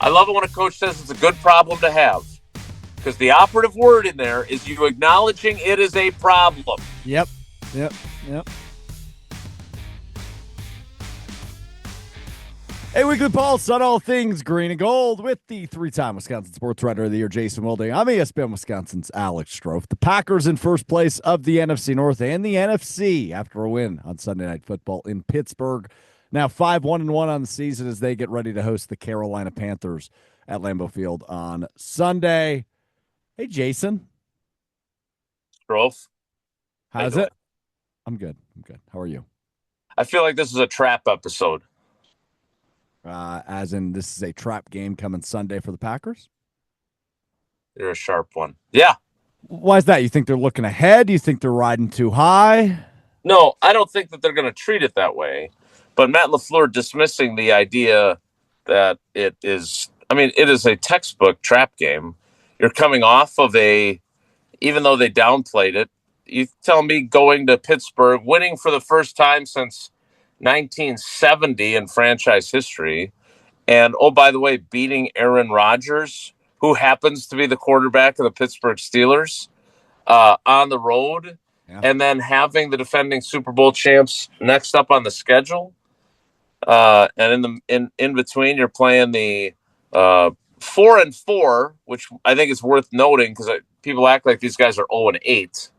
I love it when a coach says it's a good problem to have, because the operative word in there is you acknowledging it is a problem. Yep. A weekly pulse on all things green and gold with the three-time Wisconsin Sportswriter of the Year, Jason Wilde. I'm ESPN Wisconsin's Alex Strouf. The Packers in first place of the NFC North and the NFC after a win on Sunday Night Football in Pittsburgh. Now 5-1-1 on the season as they get ready to host the Carolina Panthers at Lambeau Field on Sunday. Hey, Jason. Strouf. How's it? I'm good. How are you? I feel like this is a trap episode. As in, this is a trap game coming Sunday for the Packers? You're a sharp one. Yeah. Why is that? You think they're looking ahead? Do you think they're riding too high? No, I don't think that they're going to treat it that way. But Matt LaFleur dismissing the idea that it is a textbook trap game. You're coming off of even though they downplayed it, you tell me going to Pittsburgh, winning for the first time since 1970 in franchise history. And, oh, by the way, beating Aaron Rodgers, who happens to be the quarterback of the Pittsburgh Steelers, on the road. Yeah. And then having the defending Super Bowl champs next up on the schedule. And in between, you're playing the 4-4, which I think is worth noting because people act like these guys are 0-8.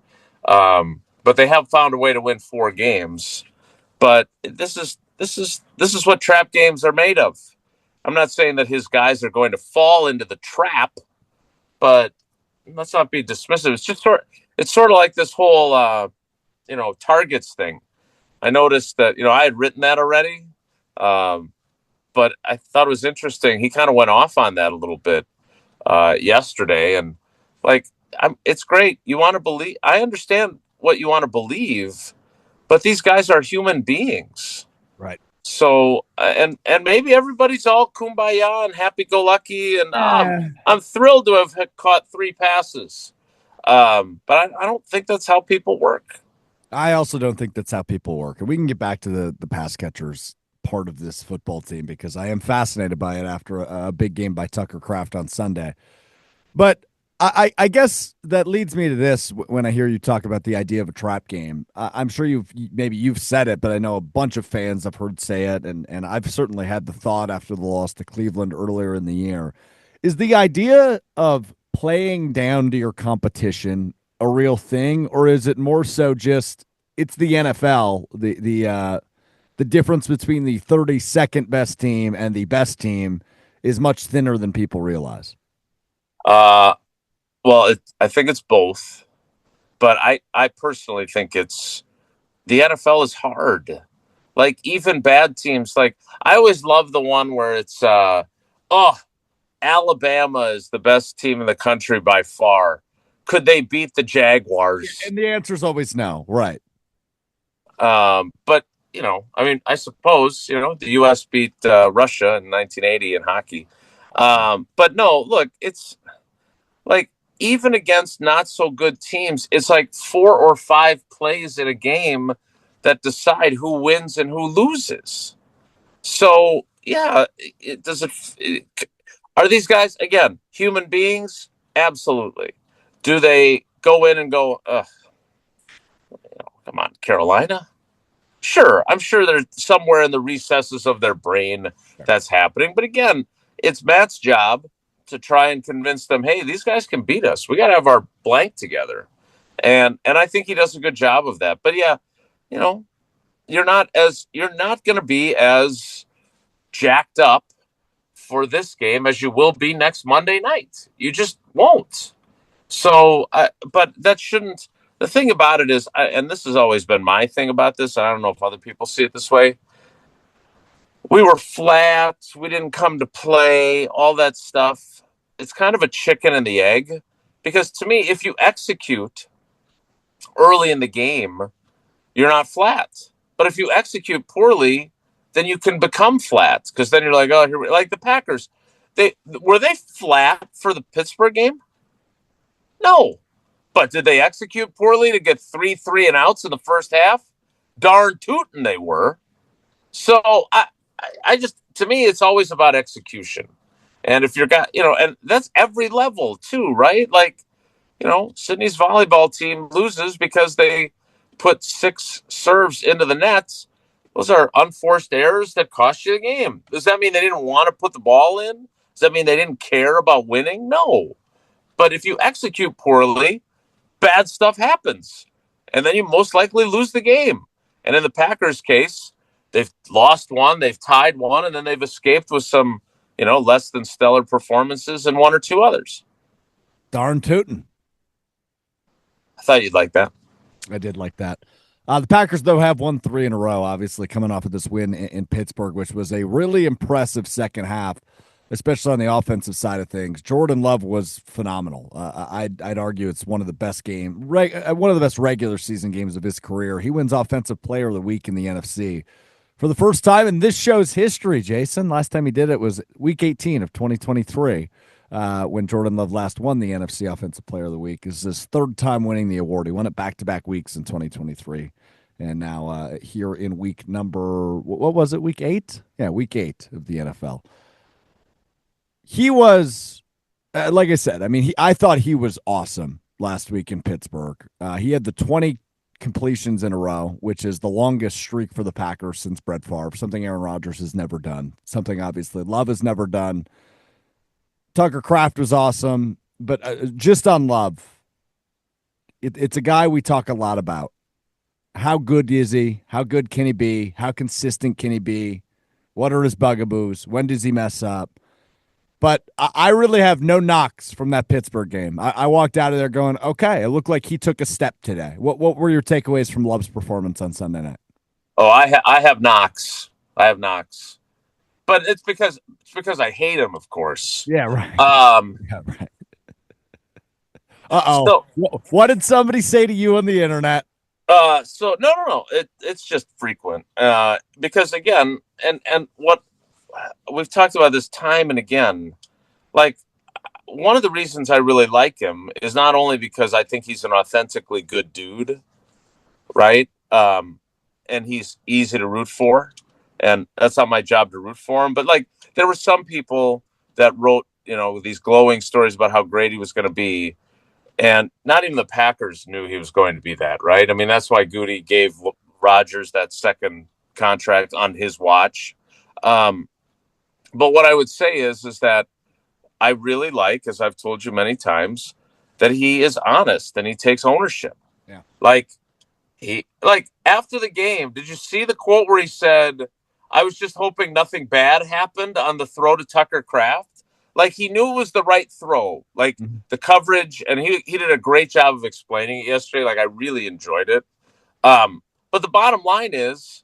But they have found a way to win 4 games. But this is what trap games are made of. I'm not saying that his guys are going to fall into the trap, but let's not be dismissive. It's sort of like this whole targets thing. I noticed that I had written that already, but I thought it was interesting. He kind of went off on that a little bit yesterday, and it's great. You want to believe. I understand what you want to believe. But these guys are human beings. Right. So, and maybe everybody's all kumbaya and happy-go-lucky, and I'm thrilled to have caught 3 passes. But I don't think that's how people work. I also don't think that's how people work. And we can get back to the pass catchers part of this football team because I am fascinated by it after a big game by Tucker Kraft on Sunday. But I guess that leads me to this when I hear you talk about the idea of a trap game. I'm sure you've said it, but I know a bunch of fans have heard say it, and I've certainly had the thought after the loss to Cleveland earlier in the year. Is the idea of playing down to your competition a real thing, or is it more so just it's the NFL, the difference between the 32nd best team and the best team is much thinner than people realize? Well, I think it's both, but I personally think it's the NFL is hard. Like even bad teams, like I always love the one where it's, Alabama is the best team in the country by far. Could they beat the Jaguars? And the answer is always no, right? But I suppose the U.S. beat Russia in 1980 in hockey. But no, look, it's like. Even against not so good teams, it's like 4 or 5 plays in a game that decide who wins and who loses. So, yeah, are these guys, again, human beings? Absolutely. Do they go in and go, come on, Carolina? Sure. I'm sure there's somewhere in the recesses of their brain that's happening. But again, it's Matt's job to try and convince them, hey, these guys can beat us. We got to have our blank together. And I think he does a good job of that. But yeah, you're not going to be as jacked up for this game as you will be next Monday night. You just won't. So, but that shouldn't, the thing about it is, and this has always been my thing about this, and I don't know if other people see it this way. We were flat. We didn't come to play, all that stuff. It's kind of a chicken and the egg because to me, if you execute early in the game, you're not flat. But if you execute poorly, then you can become flat because then you're like, oh, here, like the Packers. Were they flat for the Pittsburgh game? No. But did they execute poorly to get 3 3-and-outs in the first half? Darn tootin' they were. So I just, to me, it's always about execution. And if you're got, and that's every level too, right? Like, Sydney's volleyball team loses because they put 6 serves into the nets. Those are unforced errors that cost you the game. Does that mean they didn't want to put the ball in? Does that mean they didn't care about winning? No. But if you execute poorly, bad stuff happens. And then you most likely lose the game. And in the Packers case, they've lost one, they've tied one, and then they've escaped with some, less than stellar performances and one or two others. Darn tootin'. I thought you'd like that. I did like that. The Packers, though, have won 3 in a row, obviously, coming off of this win in Pittsburgh, which was a really impressive second half, especially on the offensive side of things. Jordan Love was phenomenal. I'd argue it's one of the best one of the best regular season games of his career. He wins Offensive Player of the Week in the NFC for the first time in this show's history, Jason. Last time he did it was Week 18 of 2023. When Jordan Love last won the NFC Offensive Player of the Week. This is his 3rd time winning the award. He won it back-to-back weeks in 2023. And now here in week number, what was it, week 8? Yeah, week 8 of the NFL. He was, like I said, I mean, I thought he was awesome last week in Pittsburgh. He had the 20 completions in a row, which is the longest streak for the Packers since Brett Favre, something Aaron Rodgers has never done, something obviously Love has never done. Tucker Kraft was awesome, but just on Love, it's a guy we talk a lot about. How good is he? How good can he be? How consistent can he be? What are his bugaboos? When does he mess up? But I really have no knocks from that Pittsburgh game. I walked out of there going, okay, it looked like he took a step today. What were your takeaways from Love's performance on Sunday night? Oh, I have knocks. I have knocks. But it's because I hate him, of course. Yeah, right. Yeah, right. Uh-oh. So, what did somebody say to you on the internet? So no. It's just frequent. Because again, and what we've talked about this time and again, like one of the reasons I really like him is not only because I think he's an authentically good dude, right? And he's easy to root for. And that's not my job to root for him. But like, there were some people that wrote, these glowing stories about how great he was going to be. And not even the Packers knew he was going to be that, right? I mean, that's why Goody gave Rodgers that second contract on his watch. But what I would say is that I really like, as I've told you many times, that he is honest and he takes ownership. Yeah. Like after the game, did you see the quote where he said, I was just hoping nothing bad happened on the throw to Tucker Kraft? Like he knew it was the right throw, like the coverage, and he did a great job of explaining it yesterday. Like I really enjoyed it. But the bottom line is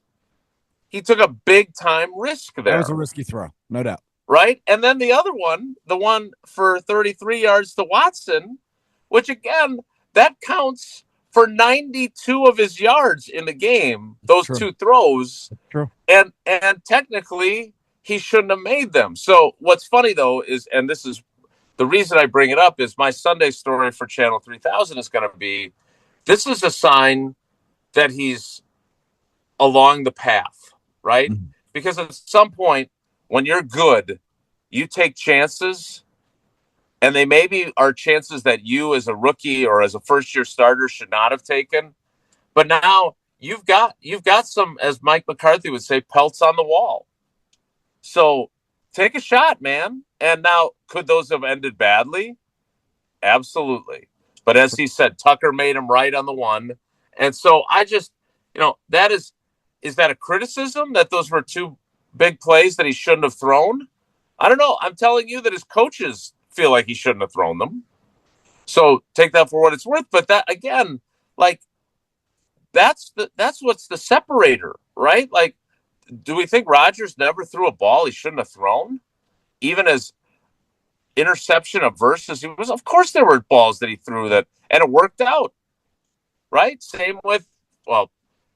he took a big time risk there. That was a risky throw, no doubt. Right? And then the other one, the one for 33 yards to Watson, which again, that counts for 92 of his yards in the game, those True. 2 throws. True. And technically he shouldn't have made them. So what's funny though is, and this is the reason I bring it up, is my Sunday story for Channel 3000 is going to be, this is a sign that he's along the path, right? Mm-hmm. Because at some point when you're good, you take chances, and they maybe are chances that you as a rookie or as a first-year starter should not have taken. But now you've got some, as Mike McCarthy would say, pelts on the wall. So take a shot, man. And now, could those have ended badly? Absolutely. But as he said, Tucker made him right on the one. And so I just, that is that a criticism that those were 2 big plays that he shouldn't have thrown? I don't know. I'm telling you that his coaches feel like he shouldn't have thrown them. So take that for what it's worth. But that, again, like, that's what's the separator, right? Like, do we think Rodgers never threw a ball he shouldn't have thrown? Even as interception averse as he was, of course there were balls that he threw that, and it worked out, right? Same with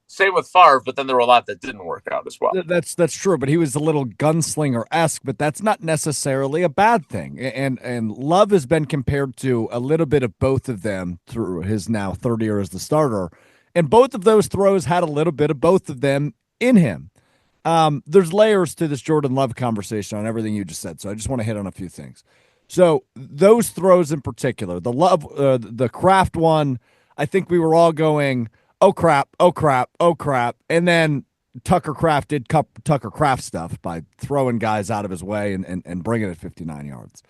Favre, but then there were a lot that didn't work out as well. That's true, but he was a little gunslinger-esque, but that's not necessarily a bad thing. And Love has been compared to a little bit of both of them through his now third year as the starter, and both of those throws had a little bit of both of them in him. There's layers to this Jordan Love conversation on everything you just said, so I just want to hit on a few things. So those throws in particular, the Kraft one, I think we were all going, oh crap, oh crap, oh crap, and then Tucker Kraft did Tucker Kraft stuff by throwing guys out of his way and bringing it 59 yards.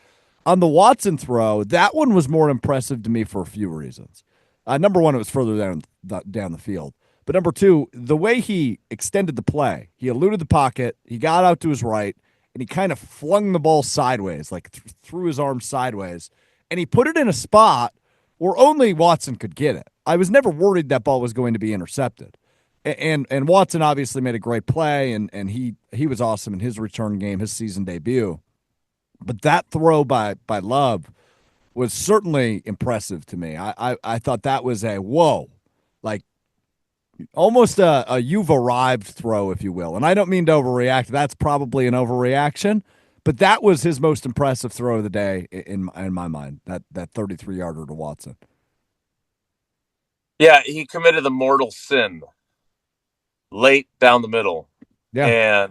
On the Watson throw, that one was more impressive to me for a few reasons. Number one, it was further down the field. But number two, the way he extended the play, he eluded the pocket, he got out to his right, and he kind of flung the ball sideways, like threw his arm sideways, and he put it in a spot where only Watson could get it. I was never worried that ball was going to be intercepted. And Watson obviously made a great play, and he was awesome in his return game, his season debut. But that throw by Love was certainly impressive to me. I thought that was a whoa, like almost a you've arrived throw, if you will. And I don't mean to overreact. That's probably an overreaction, but that was his most impressive throw of the day in my mind. That 33-yarder to Watson. Yeah, he committed the mortal sin late down the middle, Yeah,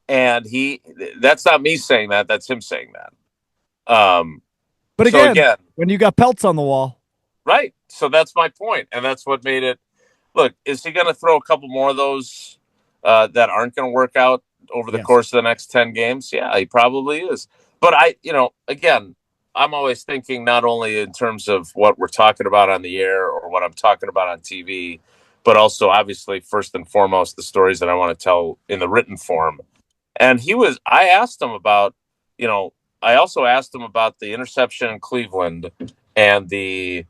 and he that's not me saying that. That's him saying that. but So again, again, when you got pelts on the wall, right. So that's my point, and that's what made it. Look, is he going to throw a couple more of those that aren't going to work out over the yes, course of the next 10 games? Yeah, he probably is. But again, I'm always thinking not only in terms of what we're talking about on the air or what I'm talking about on TV, but also obviously first and foremost the stories that I want to tell in the written form. And I asked him about, I also asked him about the interception in Cleveland and the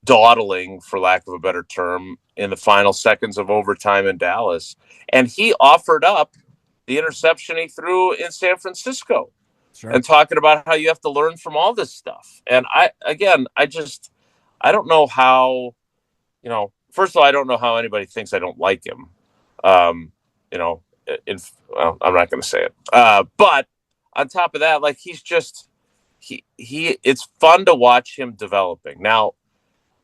dawdling, for lack of a better term, in the final seconds of overtime in Dallas. And he offered up the interception he threw in San Francisco sure. and talking about how you have to learn from all this stuff. And I don't know how, first of all, I don't know how anybody thinks I don't like him. Um, you know, well, I'm not going to say it. But on top of that, like it's fun to watch him developing. Now,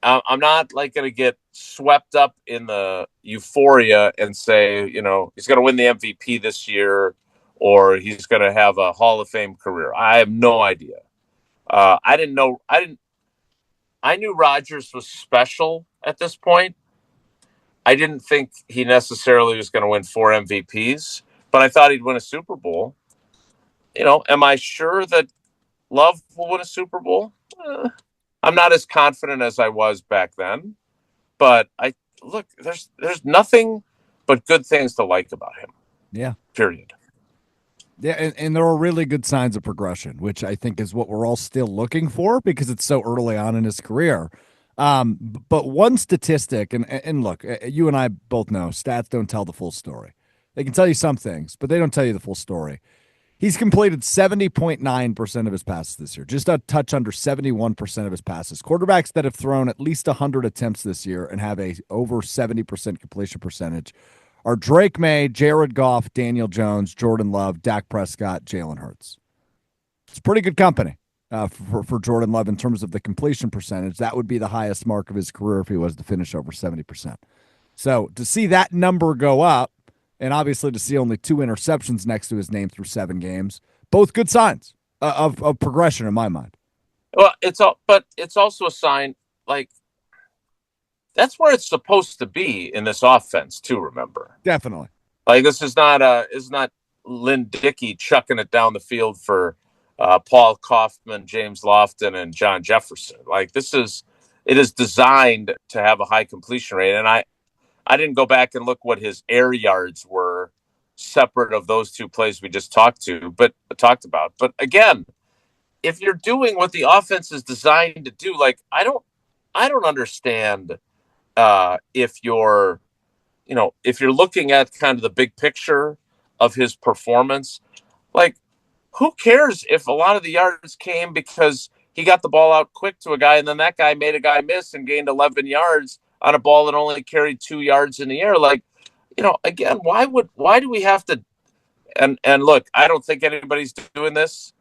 I'm not like going to get swept up in the euphoria and say, he's going to win the MVP this year or he's going to have a Hall of Fame career. I have no idea. I didn't know. I knew Rodgers was special at this point. I didn't think he necessarily was going to win 4 MVPs, but I thought he'd win a Super Bowl. Am I sure that Love will win a Super Bowl? I'm not as confident as I was back then, but there's nothing but good things to like about him. Yeah. Period. Yeah, and there are really good signs of progression, which I think is what we're all still looking for because it's so early on in his career. But one statistic, and look, you and I both know stats don't tell the full story. They can tell you some things, but they don't tell you the full story. He's completed 70.9% of his passes this year, just a touch under 71% of his passes. Quarterbacks that have thrown at least 100 attempts this year and have a over 70% completion percentage are Drake May, Jared Goff, Daniel Jones, Jordan Love, Dak Prescott, Jalen Hurts. It's pretty good company for Jordan Love in terms of the completion percentage. That would be the highest mark of his career if he was to finish over 70%. So to see that number go up, and obviously to see only 2 interceptions next to his name through 7 games, both good signs of progression in my mind. Well, but it's also a sign like that's where it's supposed to be in this offense too. Remember, Definitely. like this is not Lynn Dickey chucking it down the field for Paul Kaufman, James Lofton, and John Jefferson. Like it is designed to have a high completion rate, and I didn't go back and look what his air yards were separate of those 2 plays we just talked about. But again, if you're doing what the offense is designed to do, like I don't understand if you're looking at kind of the big picture of his performance, like who cares if a lot of the yards came because he got the ball out quick to a guy and then that guy made a guy miss and gained 11 yards on a ball that only carried 2 yards in the air. Like, again, why do we have to, and look, I don't think anybody's doing this,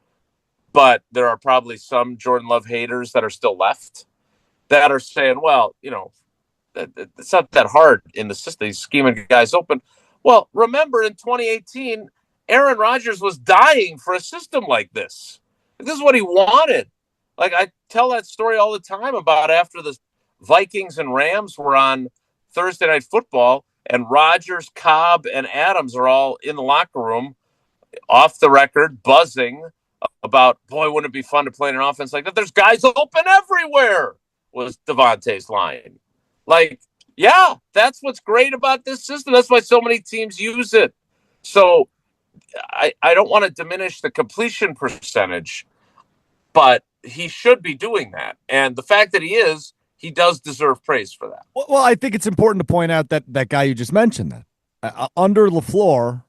but there are probably some Jordan Love haters that are still left that are saying, well, it's not that hard in the system. He's scheming guys open. Well, remember in 2018, Aaron Rodgers was dying for a system like this. This is what he wanted. Like I tell that story all the time about after the Vikings and Rams were on Thursday Night Football, and Rodgers, Cobb, and Adams are all in the locker room, off the record, buzzing about, boy, wouldn't it be fun to play in an offense like that? There's guys open everywhere, was Devontae's line. Like, yeah, that's what's great about this system. That's why so many teams use it. So I don't want to diminish the completion percentage, but he should be doing that. And the fact that he does deserve praise for that. Well, I think it's important to point out that that guy you just mentioned, that under LaFleur,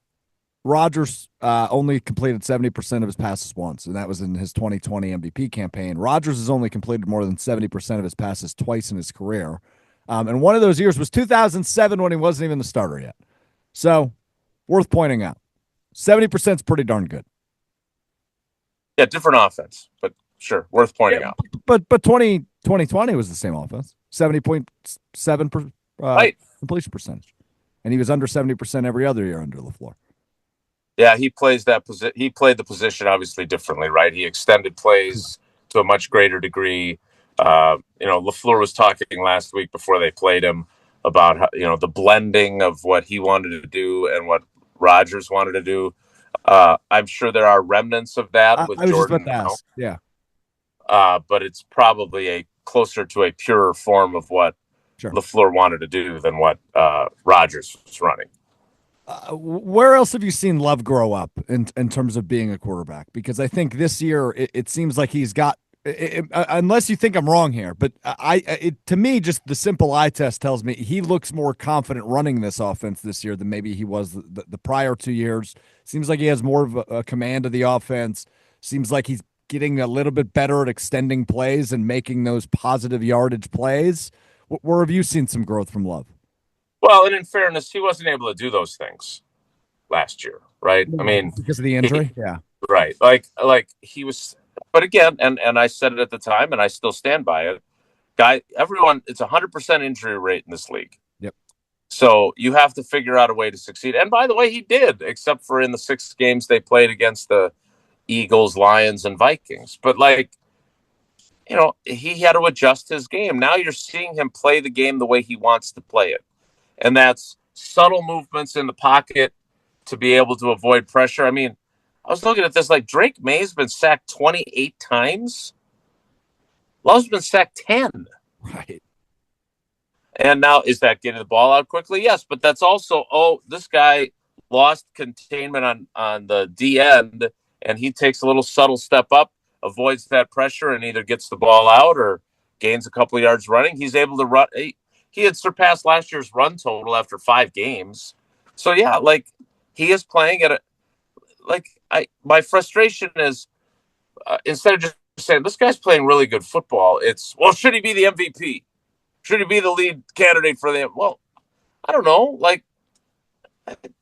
Rodgers only completed 70% of his passes once, and that was in his 2020 MVP campaign. Rodgers has only completed more than 70% of his passes twice in his career. And one of those years was 2007 when he wasn't even the starter yet. So, worth pointing out. 70% is pretty darn good. Yeah, different offense, but sure, worth pointing out. But 2020 was the same offense. 70.7 right. completion percentage. And he was under 70% every other year under LaFleur. Yeah, he plays that position. He played the position obviously differently, right? He extended plays to a much greater degree. LaFleur was talking last week before they played him about how, the blending of what he wanted to do and what Rodgers wanted to do. I'm sure there are remnants of that with Jordan now. Yeah. But it's probably closer to a purer form of what LaFleur wanted to do than what Rodgers was running. Where else have you seen Love grow up in terms of being a quarterback? Because I think this year it seems like he's got, unless you think I'm wrong here, but to me, just the simple eye test tells me he looks more confident running this offense this year than maybe he was the prior 2 years. Seems like he has more of a command of the offense. Seems like he's getting a little bit better at extending plays and making those positive yardage plays. Where have you seen some growth from Love? Well, and in fairness, he wasn't able to do those things last year, right? I mean, because of the injury, yeah, right. Like he was, but again, and I said it at the time, and I still stand by it. Everyone, it's 100% injury rate in this league. Yep. So you have to figure out a way to succeed. And by the way, he did, except for in the 6 games they played against the Eagles, Lions, and Vikings. But he had to adjust his game. Now you're seeing him play the game the way he wants to play it. And that's subtle movements in the pocket to be able to avoid pressure. I mean, I was looking at this, like Drake May's been sacked 28 times. Love's been sacked 10. Right. And now, is that getting the ball out quickly? Yes, but that's also, this guy lost containment on the D end, and he takes a little subtle step up, avoids that pressure, and either gets the ball out or gains a couple of yards running. He's able to run. He had surpassed last year's run total after 5 games. So, yeah, he is playing at my frustration is instead of just saying, this guy's playing really good football, it's, well, should he be the MVP? Should he be the lead candidate for the, well, I don't know.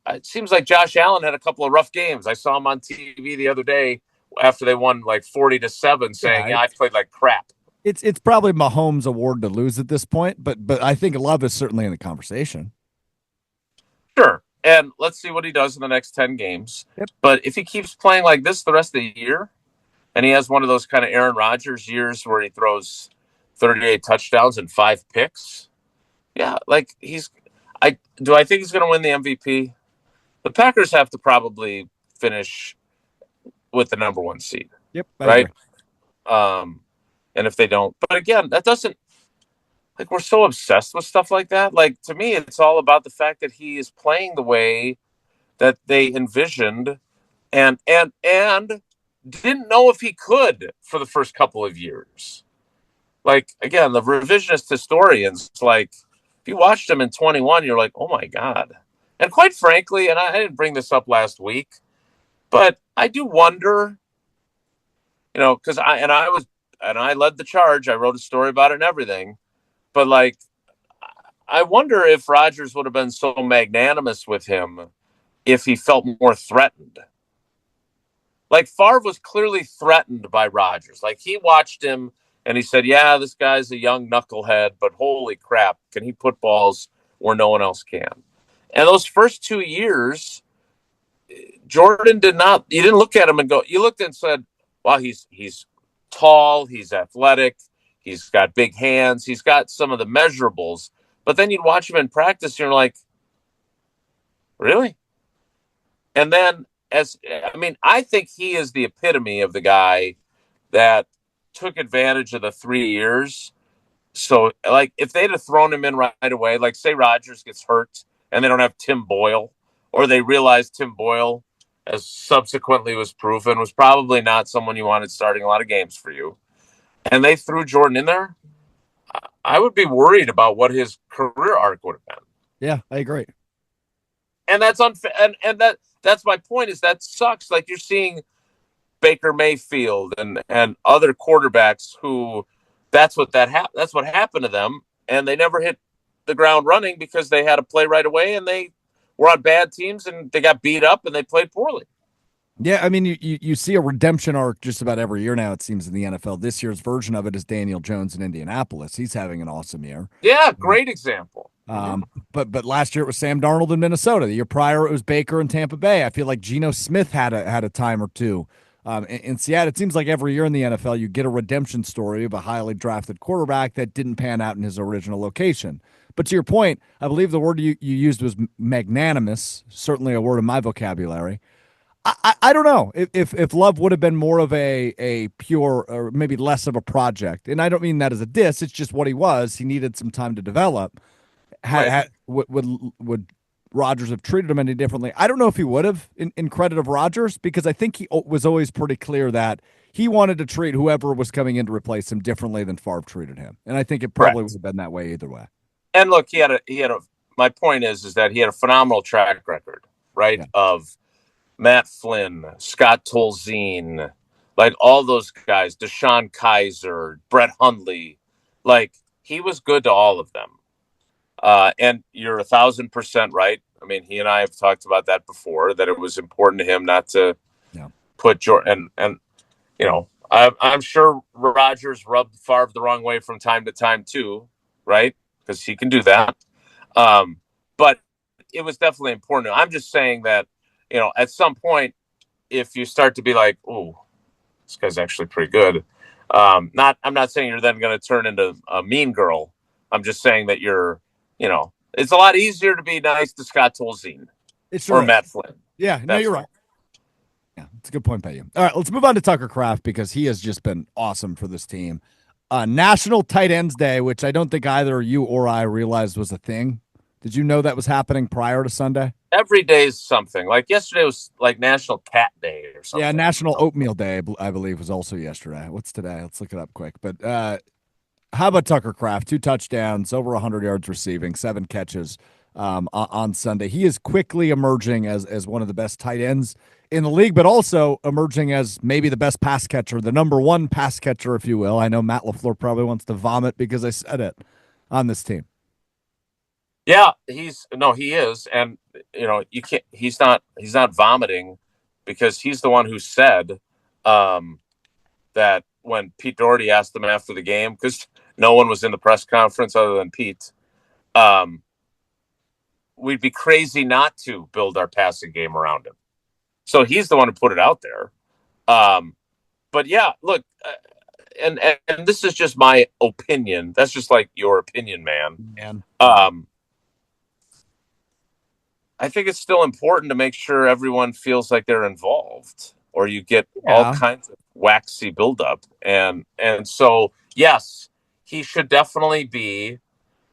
It seems like Josh Allen had a couple of rough games. I saw him on TV the other day after they won 40-7 saying, I played like crap. It's probably Mahomes' award to lose at this point, but I think Love is certainly in the conversation. Sure. And let's see what he does in the next 10 games. Yep. But if he keeps playing like this the rest of the year, and he has one of those kind of Aaron Rodgers years where he throws 38 touchdowns and 5 picks, yeah, I think he's going to win the MVP? The Packers have to probably finish with the number 1 seed. Yep. Right. And if they don't, but again, that doesn't, we're so obsessed with stuff like that. To me, it's all about the fact that he is playing the way that they envisioned and didn't know if he could for the first couple of years. Again, the revisionist historians, if you watched him in 21, you're like, oh my God. And quite frankly, and I didn't bring this up last week, but I do wonder, because I led the charge. I wrote a story about it and everything. But I wonder if Rodgers would have been so magnanimous with him if he felt more threatened. Favre was clearly threatened by Rodgers. He watched him and he said, yeah, this guy's a young knucklehead, but holy crap, can he put balls where no one else can? And those first 2 years, Jordan did not. You didn't look at him and go. You looked and said, "Wow, he's tall, he's athletic, he's got big hands, he's got some of the measurables." But then you'd watch him in practice, and you're like, "Really?" And then, I think he is the epitome of the guy that took advantage of the 3 years. So, like, if they'd have thrown him in right away, like, say Rodgers gets hurt and they don't have Tim Boyle, or they realize Tim Boyle, as subsequently was proven, was probably not someone you wanted starting a lot of games for you, and they threw Jordan in there, I would be worried about what his career arc would have been. Yeah, I agree. And that's unfair. That's my point, is that sucks. Like, you're seeing Baker Mayfield and other quarterbacks who that's what happened to them, and they never hit the ground running because they had to play right away, and they were on bad teams and they got beat up and they played poorly. Yeah, I mean, you see a redemption arc just about every year now, it seems, in the NFL. This year's version of it is Daniel Jones in Indianapolis. He's having an awesome year. Yeah, great example. But last year it was Sam Darnold in Minnesota. The year prior it was Baker in Tampa Bay. I feel like Geno Smith had a time or two. In Seattle, it seems like every year in the NFL you get a redemption story of a highly drafted quarterback that didn't pan out in his original location. But to your point, I believe the word you used was magnanimous, certainly a word in my vocabulary. I don't know if Love would have been more of a pure, or maybe less of a project. And I don't mean that as a diss. It's just what he was. He needed some time to develop. Would Rodgers have treated him any differently? I don't know if he would have, in credit of Rodgers, because I think he was always pretty clear that he wanted to treat whoever was coming in to replace him differently than Favre treated him. And I think it probably would have been that way either way. And look, my point is that he had a phenomenal track record, right? Yeah. Of Matt Flynn, Scott Tolzien, like all those guys, Deshaun Kaiser, Brett Hundley, like he was good to all of them. And you're 1,000% right. I mean, he and I have talked about that before, that it was important to him not to put Jordan. And I'm sure Rodgers rubbed Favre the wrong way from time to time too, right? Because he can do that. But it was definitely important. I'm just saying that, at some point, if you start to be like, "Ooh, this guy's actually pretty good," I'm not saying you're then going to turn into a mean girl. I'm just saying that it's a lot easier to be nice to Scott Tolzien or Matt Flynn. Yeah, no, you're right. Yeah, it's a good point by you. All right, let's move on to Tucker Kraft, because he has just been awesome for this team. National Tight Ends Day, which I don't think either you or I realized was a thing. Did you know that was happening prior to Sunday? Every day is something. Like yesterday was like National Cat Day or something. Yeah, National Oatmeal Day, I believe, was also yesterday. What's today? Let's look it up quick. But how about Tucker Kraft? 2 touchdowns, over 100 yards receiving, 7 catches on Sunday. He is quickly emerging as one of the best tight ends in the league, but also emerging as maybe the best pass catcher, the number 1 pass catcher, if you will. I know Matt LaFleur probably wants to vomit because I said it on this team. Yeah, he is. And, he's not vomiting, because he's the one who said that when Pete Doherty asked him after the game, because no one was in the press conference other than Pete, we'd be crazy not to build our passing game around him. So he's the one who put it out there. But yeah, look, and this is just my opinion. That's just like your opinion, man. I think it's still important to make sure everyone feels like they're involved, or you get all kinds of waxy buildup. And so, yes, he should definitely be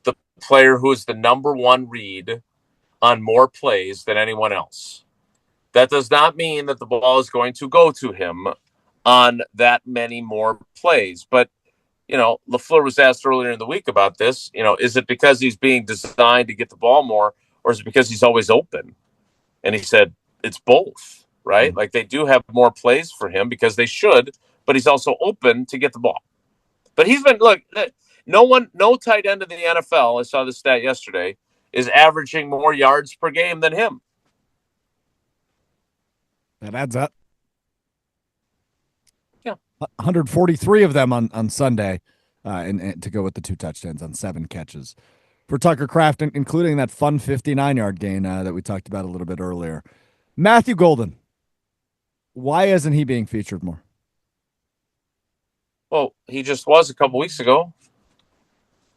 the player who is the number 1 read on more plays than anyone else. That does not mean that the ball is going to go to him on that many more plays. But, LaFleur was asked earlier in the week about this. Is it because he's being designed to get the ball more, or is it because he's always open? And he said it's both, right? Mm-hmm. Like, they do have more plays for him because they should, but he's also open to get the ball. But he's been, look, no tight end in the NFL, I saw this stat yesterday, is averaging more yards per game than him. That adds up. Yeah. 143 of them on Sunday, and to go with the 2 touchdowns on 7 catches for Tucker Kraft, including that fun 59-yard gain that we talked about a little bit earlier. Matthew Golden, why isn't he being featured more? Well, he just was a couple weeks ago,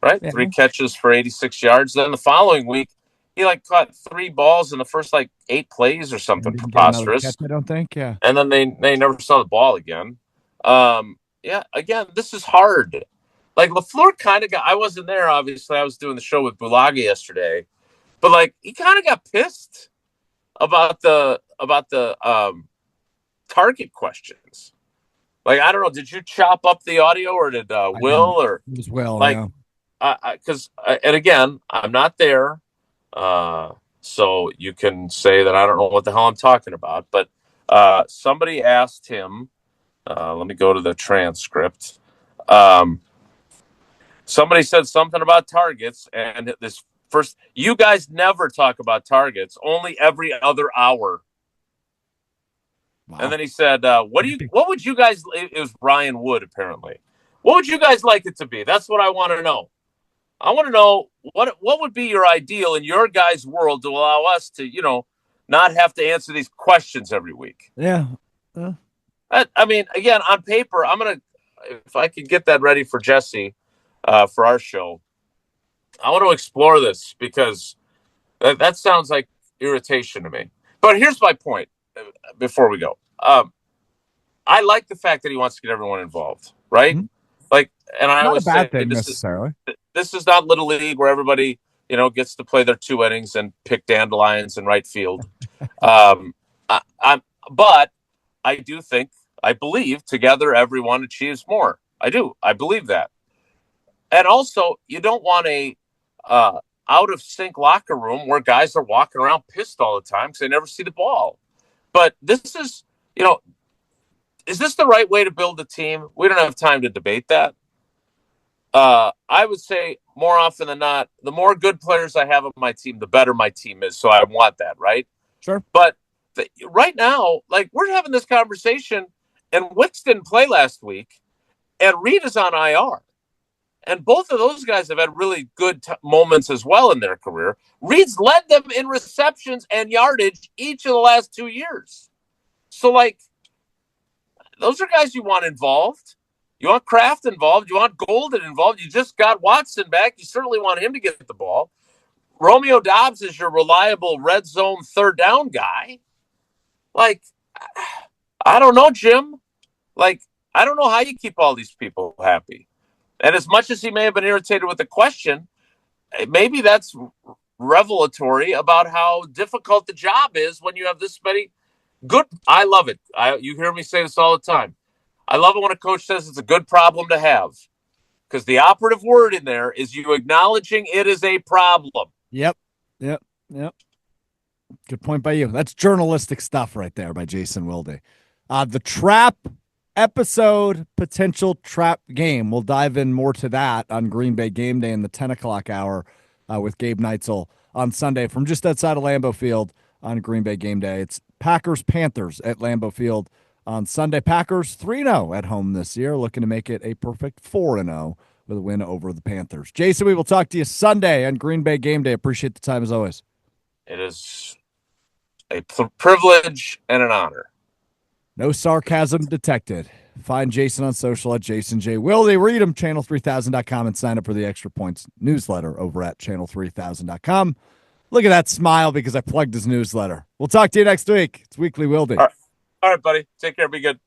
right? Yeah. 3 catches for 86 yards. Then the following week, he caught 3 balls in the first 8 plays or And something didn't get another catch, preposterous. I don't think. Yeah. And then they never saw the ball again. Yeah, again, this is hard. LaFleur kind of got. I wasn't there, obviously. I was doing the show with Bulaga yesterday, but he kind of got pissed about the target questions. I don't know. Did you chop up the audio, or did Will, or it was Will? like? Yeah. Because and again, I'm not there, so you can say that I don't know what the hell I'm talking about. But somebody asked him. Let me go to the transcript. Somebody said something about targets, and this first, you guys never talk about targets, only every other hour. Wow. And then he said, what would you guys, it was Ryan Wood, apparently. What would you guys like it to be? That's what I want to know. I want to know what would be your ideal in your guys' world to allow us to, not have to answer these questions every week. Yeah. I mean, again, on paper, if I could get that ready for Jesse for our show, I want to explore this because that sounds like irritation to me. But here's my point before we go. I like the fact that he wants to get everyone involved, right? Mm-hmm. And I Not always a bad say thing necessarily. this is not Little League where everybody, gets to play their 2 innings and pick dandelions in right field. But I do think, I believe together everyone achieves more. I do. I believe that. And also, you don't want a out of sync locker room where guys are walking around pissed all the time because they never see the ball. But this is, is this the right way to build a team? We don't have time to debate that. I would say more often than not, the more good players I have on my team, the better my team is. So I want that, right? Sure. But right now, we're having this conversation, and Wicks didn't play last week, and Reed is on IR. And both of those guys have had really good moments as well in their career. Reed's led them in receptions and yardage each of the last 2 years. So, those are guys you want involved. You want Kraft involved. You want Golden involved. You just got Watson back. You certainly want him to get the ball. Romeo Doubs is your reliable red zone third down guy. I don't know, Jim. I don't know how you keep all these people happy. And as much as he may have been irritated with the question, maybe that's revelatory about how difficult the job is when you have this many good. I love it. You hear me say this all the time. I love it when a coach says it's a good problem to have, because the operative word in there is you acknowledging it is a problem. Yep. Good point by you. That's journalistic stuff right there by Jason Wilde. The trap episode, potential trap game. We'll dive in more to that on Green Bay Game Day in the 10 o'clock hour with Gabe Neitzel on Sunday from just outside of Lambeau Field on Green Bay Game Day. It's Packers-Panthers at Lambeau Field on Sunday. Packers 3-0 at home this year, looking to make it a perfect 4-0 with a win over the Panthers. Jason, we will talk to you Sunday on Green Bay Game Day. Appreciate the time as always. It is a privilege and an honor. No sarcasm detected. Find Jason on social at Jason J. Wilde. Read him, channel3000.com, and sign up for the Extra Points newsletter over at channel3000.com. Look at that smile because I plugged his newsletter. We'll talk to you next week. It's Weekly Wilde. All right, buddy. Take care. Be good.